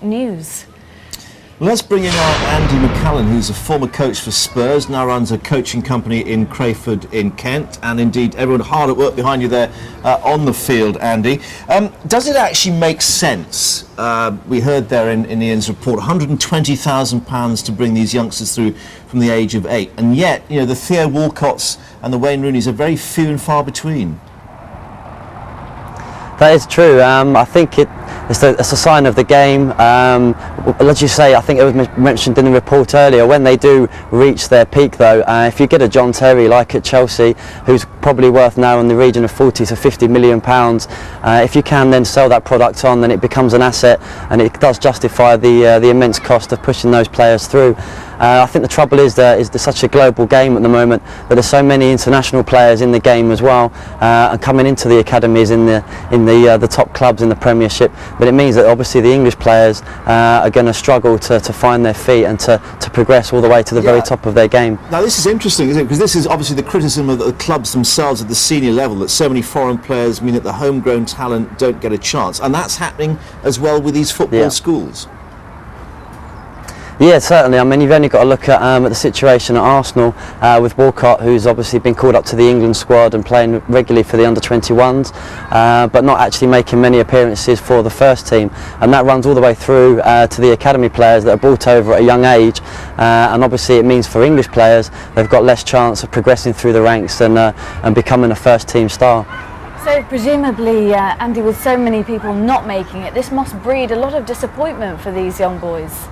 News. Let's bring in our Andy McAllen, who's a former coach for Spurs, now runs a coaching company in Crayford in Kent, and indeed everyone hard at work behind you there on the field, Andy. Does it actually make sense? We heard there in Ian's report, £120,000 to bring these youngsters through from the age of 8, and yet, you know, the Theo Walcotts and the Wayne Rooneys are very few and far between. That is true. I think it's a sign of the game. As you say, I think it was mentioned in the report earlier, when they do reach their peak though, if you get a John Terry like at Chelsea, who's probably worth now in the region of 40 to 50 million pounds, if you can then sell that product on, then it becomes an asset, and it does justify the immense cost of pushing those players through. I think the trouble is there's such a global game at the moment that there's so many international players in the game as well, and coming into the academies in the top clubs in the Premiership, but it means that obviously the English players are going to struggle to find their feet and to progress all the way to the very top of their game. Now this is interesting, isn't it? Because this is obviously the criticism of the clubs themselves at the senior level, that so many foreign players mean that the homegrown talent don't get a chance, and that's happening as well with these football schools. Yeah, certainly. I mean, you've only got to look at the situation at Arsenal with Walcott, who's obviously been called up to the England squad and playing regularly for the under-21s, but not actually making many appearances for the first team. And that runs all the way through to the academy players that are brought over at a young age. And obviously it means for English players, they've got less chance of progressing through the ranks and becoming a first-team star. So presumably, Andy, with so many people not making it, this must breed a lot of disappointment for these young boys.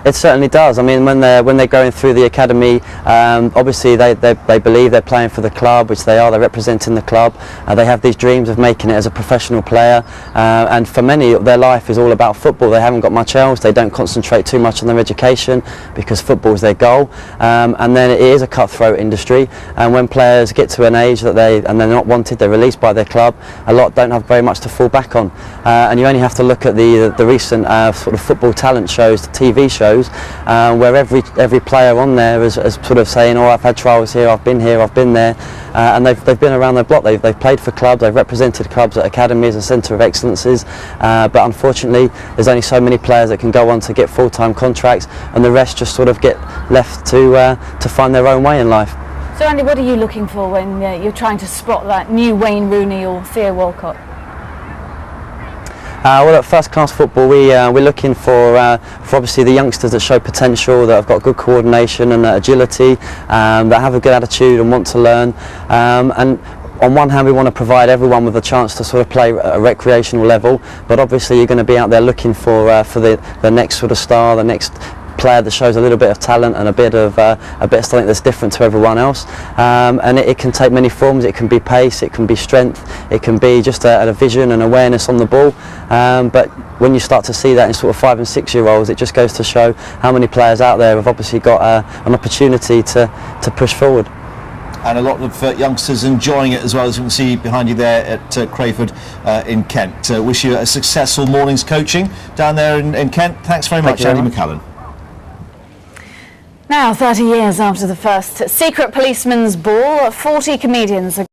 It certainly does. I mean, when they're going through the academy, obviously they believe they're playing for the club, which they are. They're representing the club. They have these dreams of making it as a professional player, and for many, their life is all about football. They haven't got much else. They don't concentrate too much on their education because football is their goal. And then it is a cutthroat industry. And when players get to an age that they're not wanted, they're released by their club. A lot don't have very much to fall back on. And you only have to look at the recent sort of football talent shows, the TV shows. Where every player on there is sort of saying, "Oh, I've had trials here, I've been there," and they've been around the block. They've played for clubs, they've represented clubs at academies and centre of excellences, but unfortunately, there's only so many players that can go on to get full-time contracts, and the rest just sort of get left to find their own way in life. So, Andy, what are you looking for when you're trying to spot that new Wayne Rooney or Theo Walcott? Well, at First Class Football, we're looking for obviously the youngsters that show potential, that have got good coordination and agility, that have a good attitude and want to learn. And on one hand, we want to provide everyone with a chance to sort of play at a recreational level, but obviously you're going to be out there looking for the next sort of star, the next player that shows a little bit of talent and a bit of something that's different to everyone else, and it can take many forms. It can be pace, it can be strength, it can be just a vision and awareness on the ball, but when you start to see that in sort of 5 and 6 year olds, it just goes to show how many players out there have obviously got an opportunity to push forward. And a lot of youngsters enjoying it as well, as you can see behind you there at Crayford in Kent. Wish you a successful morning's coaching down there in Kent. Thanks very much, Andy McAllen. Now, 30 years after the first secret policeman's ball, 40 comedians are